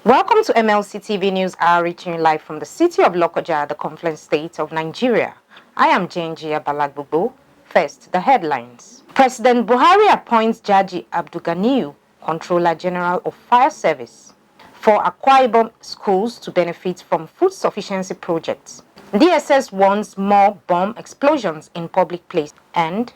Welcome to MLC TV News Hour, reaching you live from the city of Lokoja, the Confluence State of Nigeria. I am JAJI Balagbogbo. First, the headlines. President Buhari appoints JAJI ABDULGANIYU, Controller General of Fire Service, for AKWA IBOM schools to benefit from food sufficiency projects. DSS warns more bomb explosions in public places. And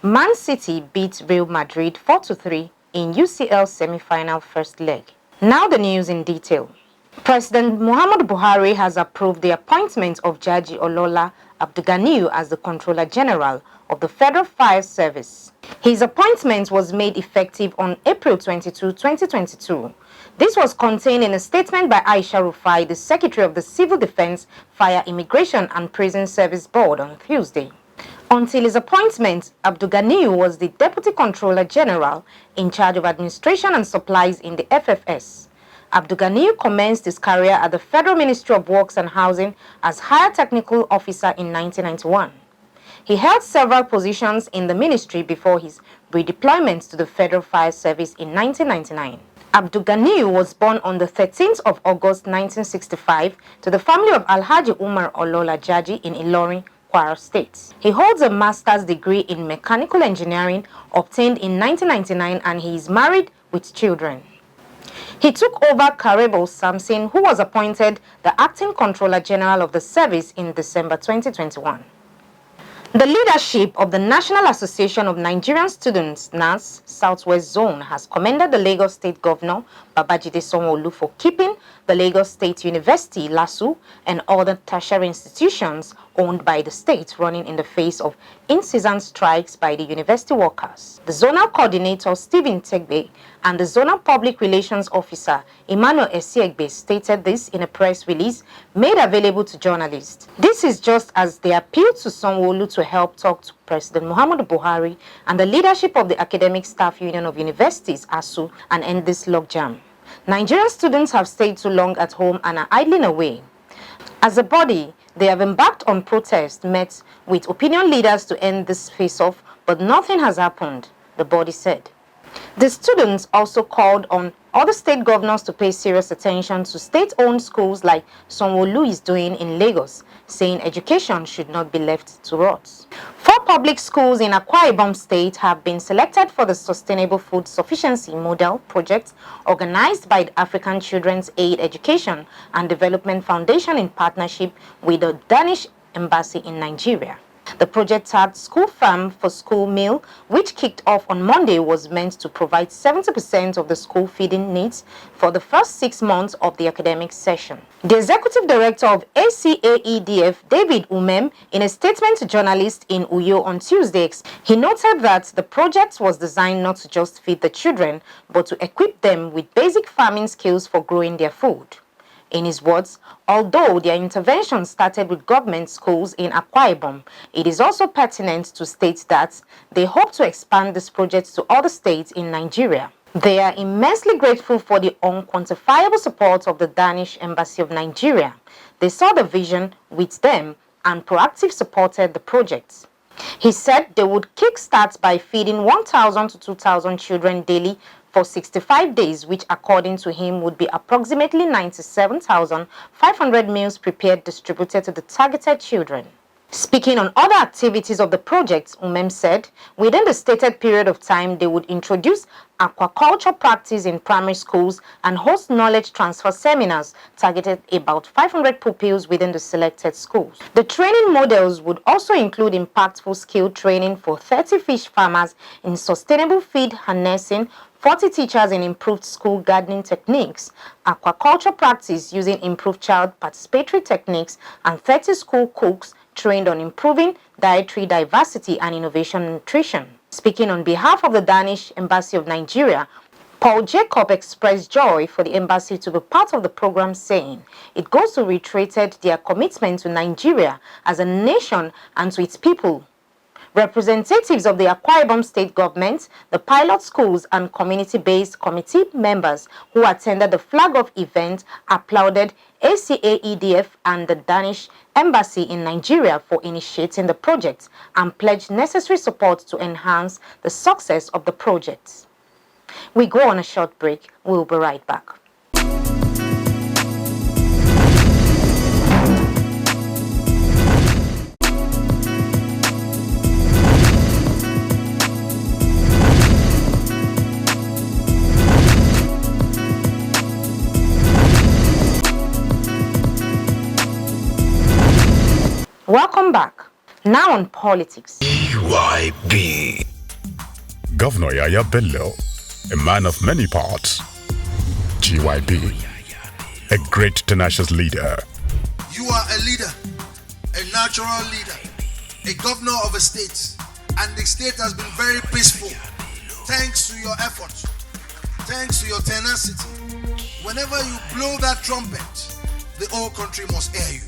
Man City beats Real Madrid 4-3 in UCL semi-final first leg. Now the news in detail. President Muhammadu Buhari has approved the appointment of JAJI Olola ABDULGANIYU as the Controller General of the Federal Fire Service. His appointment was made effective on April 22, 2022. This was contained in a statement by Aisha Rufai, the Secretary of the Civil Defense, Fire, Immigration and Prison Service Board on Tuesday. Until his appointment, ABDULGANIYU was the Deputy Controller General in charge of administration and supplies in the FFS. ABDULGANIYU commenced his career at the Federal Ministry of Works and Housing as Higher Technical Officer in 1991. He held several positions in the ministry before his redeployment to the Federal Fire Service in 1999. ABDULGANIYU was born on the 13th of August 1965 to the family of Alhaji Umar Olola JAJI in Ilorin, Kwara State. He holds a master's degree in mechanical engineering obtained in 1999 and he is married with children. He took over Karebo Samson, who was appointed the Acting Controller General of the Service in December 2021. The leadership of the National Association of Nigerian Students, NAS, Southwest Zone has commended the Lagos State Governor, Babajide Sanwo-Olu, for keeping the Lagos State University, LASU, and other tertiary institutions owned by the state running in the face of incessant strikes by the university workers. The Zonal Coordinator, Stephen Tegbe, and the Zonal Public Relations Officer, Emmanuel Esiegbe, stated this in a press release made available to journalists. This is just as they appeal to Sanwo-Olu to help talk to President Muhammadu Buhari and the leadership of the Academic Staff Union of Universities, ASU, and end this logjam. Nigerian students have stayed too long at home and are idling away. As a body, they have embarked on protests met with opinion leaders to end this face-off, but nothing has happened, the body said. The students also called on other state governors to pay serious attention to state-owned schools like Sanwo-Olu is doing in Lagos, saying education should not be left to rot. 4 public schools in Akwa Ibom State have been selected for the Sustainable Food Sufficiency Model project organized by the African Children's Aid Education and Development Foundation in partnership with the Danish Embassy in Nigeria. The project tagged School Farm for School Meal, which kicked off on Monday, was meant to provide 70% of the school feeding needs for the first 6 months of the academic session. The executive director of ACAEDF, David Umem, in a statement to journalists in Uyo on Tuesday, he noted that the project was designed not to just feed the children, but to equip them with basic farming skills for growing their food. In his words, although their intervention started with government schools in Akwa Ibom, it is also pertinent to state that they hope to expand this project to other states in Nigeria. They are immensely grateful for the unquantifiable support of the Danish Embassy of Nigeria. They saw the vision with them and proactively supported the project. He said they would kickstart by feeding 1,000 to 2,000 children daily for 65 days, which according to him would be approximately 97,500 meals prepared distributed to the targeted children. Speaking on other activities of the project, Umem said within the stated period of time they would introduce aquaculture practice in primary schools and host knowledge transfer seminars targeted about 500 pupils within the selected schools. The training models would also include impactful skill training for 30 fish farmers in sustainable feed harnessing, 40 teachers in improved school gardening techniques, aquaculture practice using improved child participatory techniques, and 30 school cooks trained on improving dietary diversity and innovation nutrition. Speaking on behalf of the Danish Embassy of Nigeria, Paul Jacob expressed joy for the embassy to be part of the program, saying it goes to reiterate their commitment to Nigeria as a nation and to its people. Representatives of the Akwa Ibom State Government, the pilot schools and community-based committee members who attended the flag-off event applauded ACAEDF and the Danish Embassy in Nigeria for initiating the project and pledged necessary support to enhance the success of the project. We go on a short break. We'll be right back. Welcome back. Now on politics. UIB. Governor Yaya Bello, a man of many parts. GYB, a great tenacious leader. You are a leader, a natural leader, a governor of a state, and the state has been very peaceful thanks to your efforts, thanks to your tenacity. Whenever you blow that trumpet, the whole country must hear you.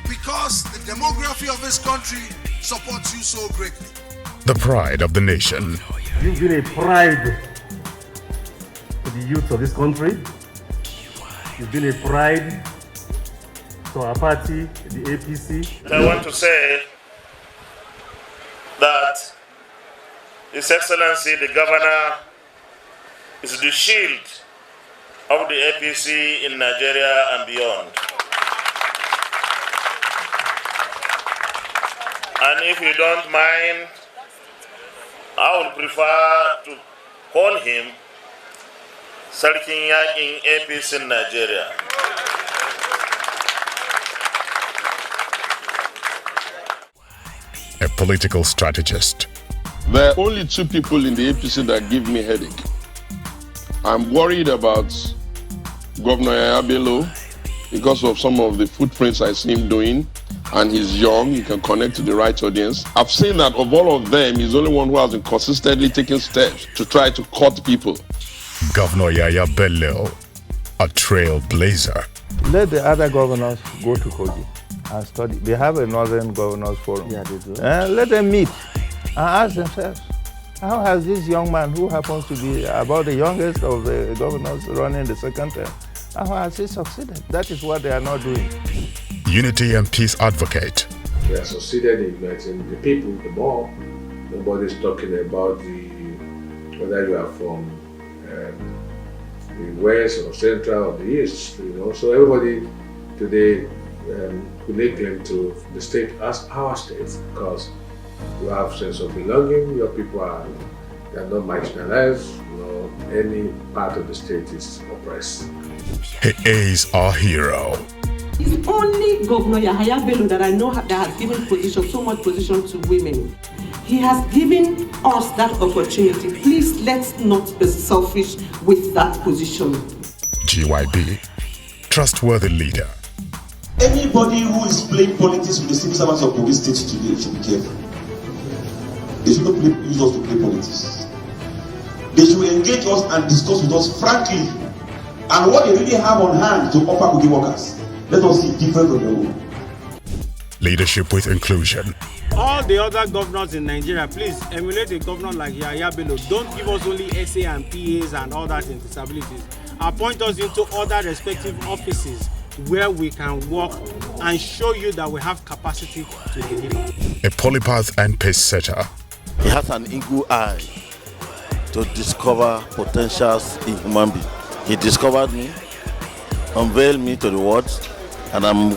Because the demography of this country supports you so greatly. The pride of the nation. You've been a pride to the youth of this country. You've been a pride to our party, the APC. I want to say that His Excellency the Governor is the shield of the APC in Nigeria and beyond. And if you don't mind, I would prefer to call him Sarkin Yakin APC in Nigeria. A political strategist. There are only two people in the APC that give me headache. I'm worried about Governor Yaya Bello because of some of the footprints I see him doing, and he's young, he can connect to the right audience. I've seen that of all of them, he's the only one who has been consistently taking steps to try to cut people. Governor Yaya Bello, a trailblazer. Let the other governors go to Kogi and study. They have a Northern Governors Forum. Yeah, they do. Let them meet and ask themselves, how has this young man, who happens to be about the youngest of the governors running the second term, how has he succeeded? That is what they are not doing. Unity and peace advocate. We have succeeded in uniting the people, the more. Nobody's talking about whether you are from the west or central or the east, So everybody today could lay claim to the state as our state because you have sense of belonging. Your people they are not marginalized. Any part of the state is oppressed. He is our hero. It's only Governor Yaya Bello that I know that has given so much position to women. He has given us that opportunity. Please, let's not be selfish with that position. GYB, trustworthy leader. Anybody who is playing politics with the civil servants of Kogi State today should be careful. They should not use us to play politics. They should engage us and discuss with us frankly and what they really have on hand to offer Kogi workers. Let us see different from their own. Leadership with inclusion. All the other governors in Nigeria, please emulate a governor like Yaya Bello. Don't give us only SA and PAs and all that in disabilities. Appoint us into other respective offices where we can work and show you that we have capacity to deliver. A polypath and pace setter. He has an eagle eye to discover potentials in human beings. He discovered me, unveiled me to the world, and I'm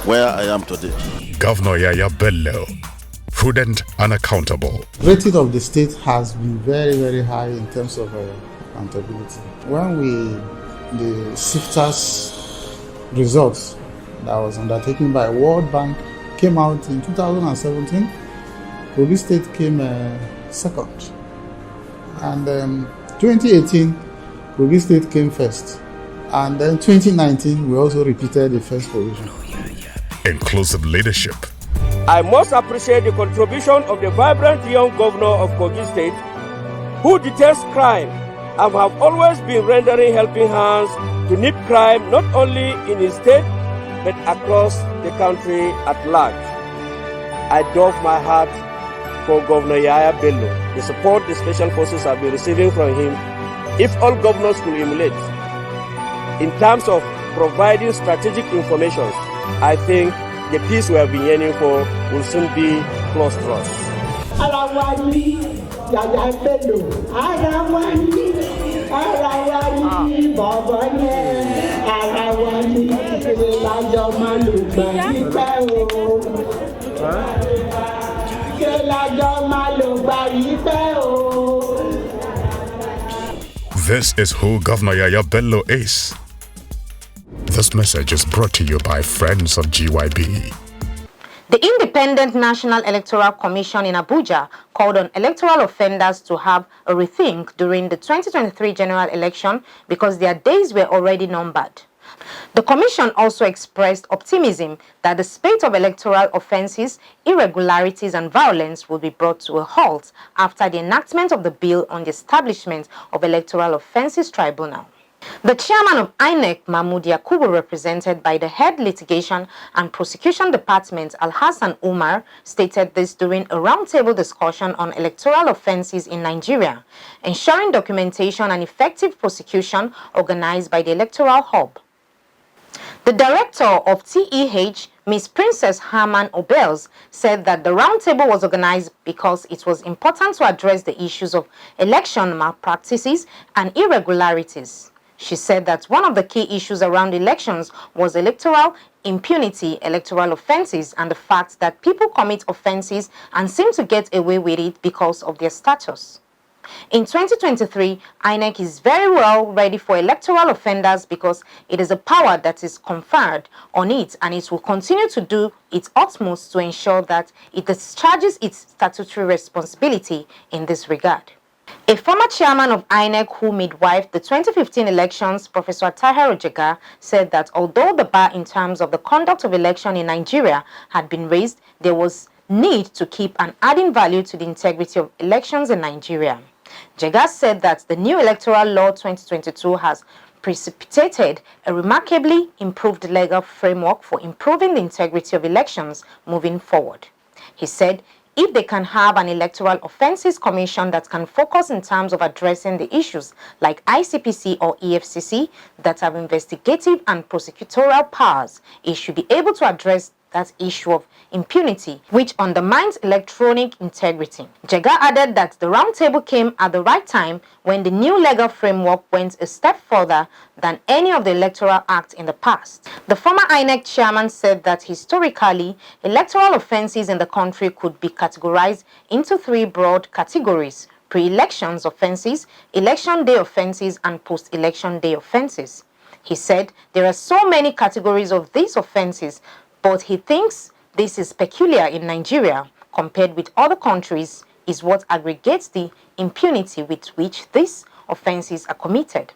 where I am today. Governor Yaya Bello, prudent and accountable. Rating of the state has been very, very high in terms of accountability. When the SIFTAS results that was undertaken by World Bank came out in 2017, Kogi State came second. And 2018, Kogi State came first. And then 2019, we also repeated the first position. Inclusive leadership. I most appreciate the contribution of the vibrant young governor of Kogi State, who detests crime and have always been rendering helping hands to nip crime not only in his state, but across the country at large. I doff my hat for Governor Yaya Bello, the support the special forces have been receiving from him. If all governors could emulate, in terms of providing strategic information, I think the peace we have been yearning for will soon be close to us. Arawani, Yaya Bello, Arawani, Babane, Arawani, Kelajo Maluba, Kelajo Maluba, This is who Governor Yaya Bello is. This message is brought to you by Friends of GYB. The Independent National Electoral Commission in Abuja called on electoral offenders to have a rethink during the 2023 general election because their days were already numbered. The Commission also expressed optimism that the spate of electoral offences, irregularities and violence will be brought to a halt after the enactment of the bill on the establishment of Electoral Offences Tribunal. The chairman of INEC, Mahmoud Yakubu, represented by the Head Litigation and Prosecution Department, Al-Hassan Umar, stated this during a roundtable discussion on electoral offences in Nigeria, ensuring documentation and effective prosecution organized by the Electoral Hub. The director of TEH, Ms. Princess Harman Obels, said that the roundtable was organized because it was important to address the issues of election malpractices and irregularities. She said that one of the key issues around elections was electoral impunity, electoral offences, and the fact that people commit offences and seem to get away with it because of their status. In 2023, INEC is very well ready for electoral offenders because it is a power that is conferred on it, and it will continue to do its utmost to ensure that it discharges its statutory responsibility in this regard. A former chairman of INEC who midwifed the 2015 elections, Professor Taher Ojega, said that although the bar in terms of the conduct of election in Nigeria had been raised, there was need to keep on adding value to the integrity of elections in Nigeria. Jega said that the new Electoral Law 2022 has precipitated a remarkably improved legal framework for improving the integrity of elections moving forward. He said, if they can have an Electoral Offences Commission that can focus in terms of addressing the issues like ICPC or EFCC that have investigative and prosecutorial powers, it should be able to address that issue of impunity, which undermines electronic integrity. Jega added that the roundtable came at the right time when the new legal framework went a step further than any of the Electoral Act in the past. The former INEC chairman said that historically, electoral offences in the country could be categorized into three broad categories: pre-elections offences, election day offences, and post-election day offences. He said there are so many categories of these offences, but he thinks this is peculiar in Nigeria compared with other countries is what aggregates the impunity with which these offences are committed.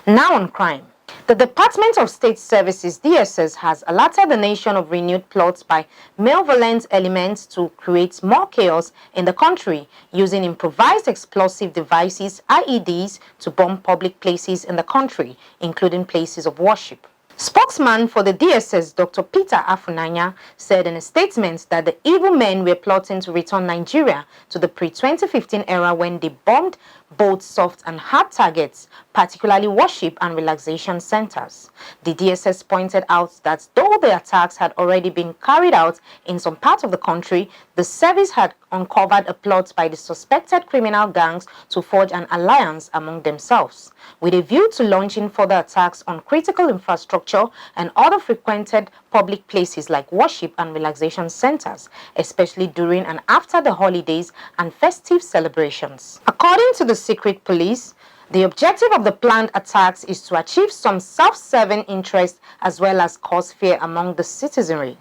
Now on crime. The Department of State Services, DSS, has alerted the nation of renewed plots by malevolent elements to create more chaos in the country using improvised explosive devices, IEDs, to bomb public places in the country, including places of worship. Spokesman for the DSS, Dr. Peter Afunanya, said in a statement that the evil men were plotting to return Nigeria to the pre-2015 era when they bombed both soft and hard targets, particularly worship and relaxation centers. The DSS pointed out that though the attacks had already been carried out in some parts of the country, the service had uncovered a plot by the suspected criminal gangs to forge an alliance among themselves, with a view to launching further attacks on critical infrastructure and other frequented public places like worship and relaxation centers, especially during and after the holidays and festive celebrations. According to the secret police, the objective of the planned attacks is to achieve some self-serving interest as well as cause fear among the citizenry.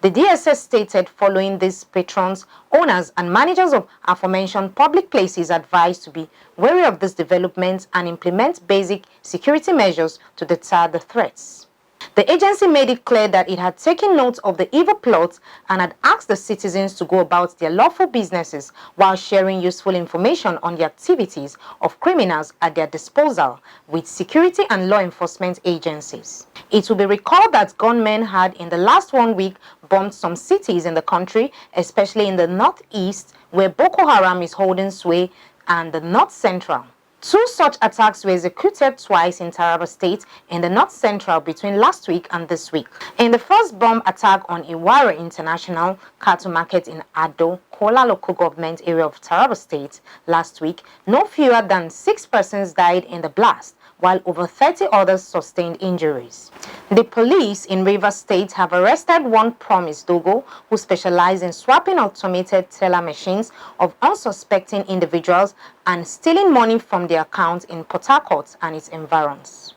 The DSS stated following these patrons, owners and managers of aforementioned public places advised to be wary of this development and implement basic security measures to deter the threats. The agency made it clear that it had taken note of the evil plots and had asked the citizens to go about their lawful businesses while sharing useful information on the activities of criminals at their disposal with security and law enforcement agencies. It will be recalled that gunmen had in the last 1 week bombed some cities in the country, especially in the northeast where Boko Haram is holding sway, and the north central. 2 such attacks were executed twice in Taraba State in the north central between last week and this week. In the first bomb attack on Iware International Cattle Market in Ado, Kola local government area of Taraba State last week, no fewer than 6 persons died in the blast, while over 30 others sustained injuries. The police in Rivers State have arrested one Promise Dogo who specialized in swapping automated teller machines of unsuspecting individuals and stealing money from their accounts in Port Harcourt and its environs.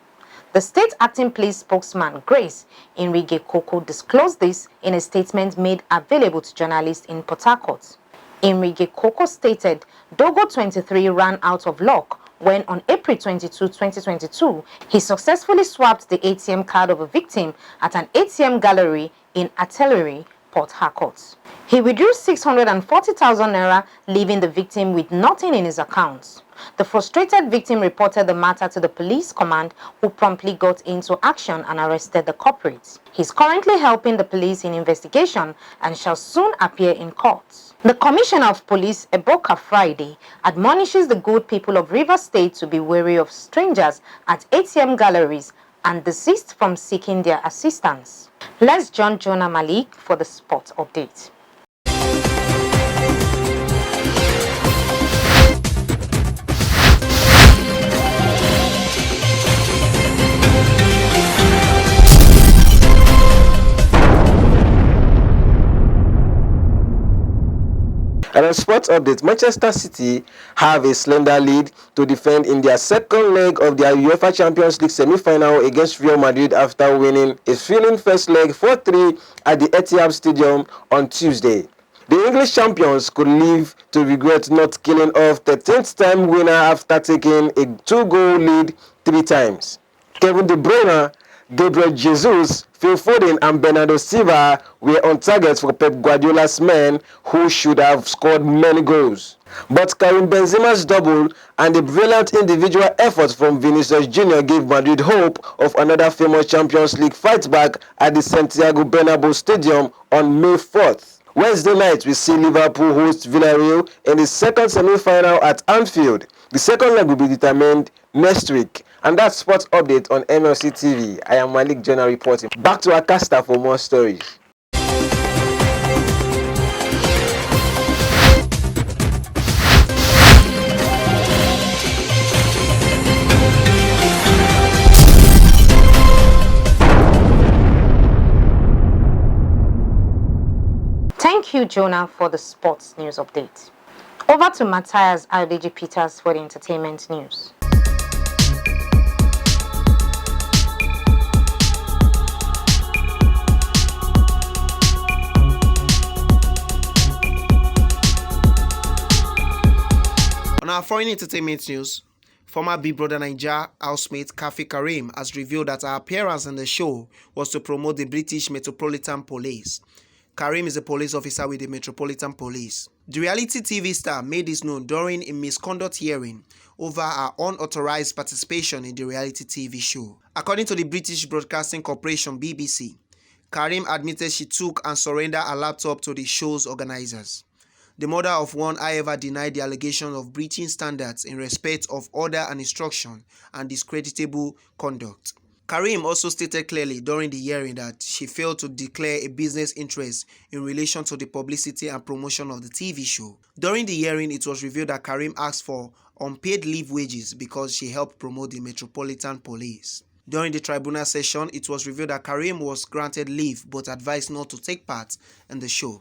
The state acting police spokesman, Grace Enrique-Koko, disclosed this in a statement made available to journalists in Port Harcourt. Enrique-Koko stated Dogo 23 ran out of luck when on April 22, 2022, he successfully swapped the ATM card of a victim at an ATM gallery in Artillery, Port Harcourt. He withdrew 640,000 naira, leaving the victim with nothing in his account. The frustrated victim reported the matter to the police command, who promptly got into action and arrested the culprit. He is currently helping the police in investigation and shall soon appear in court. The Commissioner of Police, Eboka Friday, admonishes the good people of Rivers State to be wary of strangers at ATM galleries and desist from seeking their assistance. Let's join Jonah Malik for the sport update. And on sports update, Manchester City have a slender lead to defend in their second leg of their UEFA Champions League semi-final against Real Madrid after winning a thrilling first leg 4-3 at the Etihad Stadium on Tuesday. The English champions could live to regret not killing off the 10th time winner after taking a 2-goal lead 3 times. Kevin De Bruyne, Gabriel Jesus, Phil Foden and Bernardo Silva were on target for Pep Guardiola's men, who should have scored many goals. But Karim Benzema's double and the brilliant individual effort from Vinicius Jr. gave Madrid hope of another famous Champions League fight back at the Santiago Bernabeu Stadium on May 4th. Wednesday night, we see Liverpool host Villarreal in the second semi-final at Anfield. The second leg will be determined next week. And that's sports update on MLC TV. I am Malik Jonah reporting. Back to Akasta for more stories. Thank you, Jonah, for the sports news update. Over to Matthias Aldeji Peters for the entertainment news. On our foreign entertainment news, former Big Brother Naija housemate Kafi Karim has revealed that her appearance on the show was to promote the British Metropolitan Police. Karim is a police officer with the Metropolitan Police. The reality TV star made this known during a misconduct hearing over her unauthorized participation in the reality TV show. According to the British Broadcasting Corporation BBC, Karim admitted she took and surrendered her laptop to the show's organizers. The mother of one, however, denied the allegation of breaching standards in respect of order and instruction and discreditable conduct. Karim also stated clearly during the hearing that she failed to declare a business interest in relation to the publicity and promotion of the TV show. During the hearing, it was revealed that Karim asked for unpaid leave wages because she helped promote the Metropolitan Police. During the tribunal session, it was revealed that Karim was granted leave but advised not to take part in the show.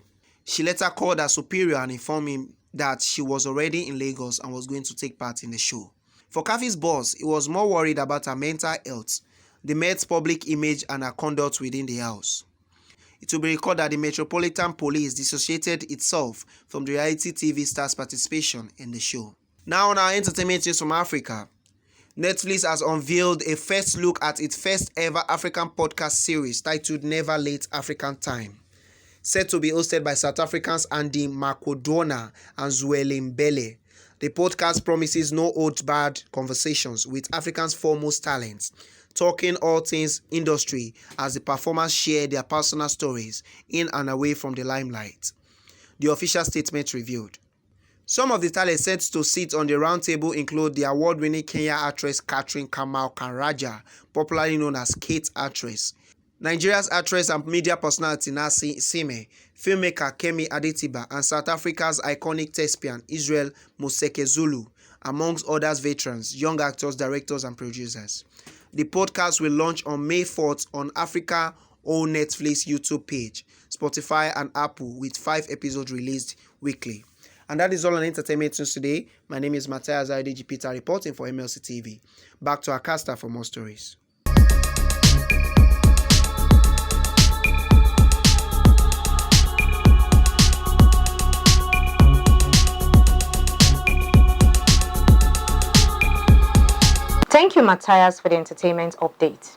She later called her superior and informed him that she was already in Lagos and was going to take part in the show. For Kafi's boss, he was more worried about her mental health, the Met's public image and her conduct within the house. It will be recalled that the Metropolitan Police dissociated itself from the reality TV star's participation in the show. Now on our entertainment news from Africa, Netflix has unveiled a first look at its first ever African podcast series titled Never Late African Time. Set to be hosted by South Africans Andy Makodona and Zweli Mbele. The podcast promises no holds-barred conversations with Africa's foremost talents, talking all things industry as the performers share their personal stories in and away from the limelight. The official statement revealed. Some of the talents set to sit on the round table include the award-winning Kenya actress Catherine Kamau Karaja, popularly known as Kate Actress, Nigeria's actress and media personality Nasi Sime, filmmaker Kemi Adetiba, and South Africa's iconic thespian Israel Mosekezulu, amongst others veterans, young actors, directors, and producers. The podcast will launch on May 4th on Africa-owned Netflix YouTube page, Spotify, and Apple, with 5 episodes released weekly. And that is all on entertainment news today. My name is Matthias Aldeji Peter reporting for MLC TV. Back to Akasta for more stories. Thank you, Matthias, for the entertainment update.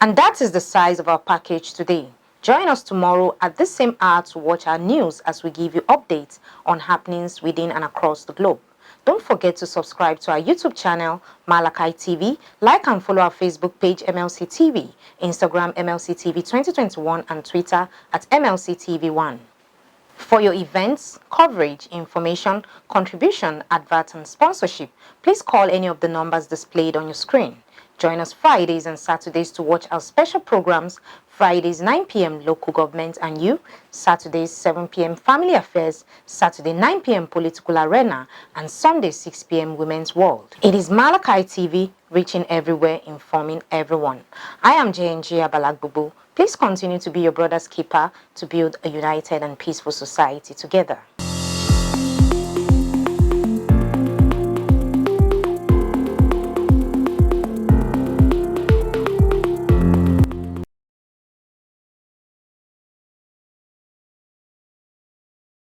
And that is the size of our package today. Join us tomorrow at this same hour to watch our news as we give you updates on happenings within and across the globe. Don't forget to subscribe to our YouTube channel, Malachi TV, like and follow our Facebook page, MLC TV, Instagram, MLC TV 2021, and Twitter at MLC TV1. For your events, coverage, information, contribution, advert, and sponsorship, please call any of the numbers displayed on your screen. Join us Fridays and Saturdays to watch our special programs. Fridays 9 p.m. Local Government and You, Saturdays 7 p.m. Family Affairs, Saturday 9 p.m. Political Arena, and Sunday 6 p.m. Women's World. It is Malachi TV, reaching everywhere, informing everyone. I am JNG Abalagbubu. Please continue to be your brother's keeper to build a united and peaceful society together.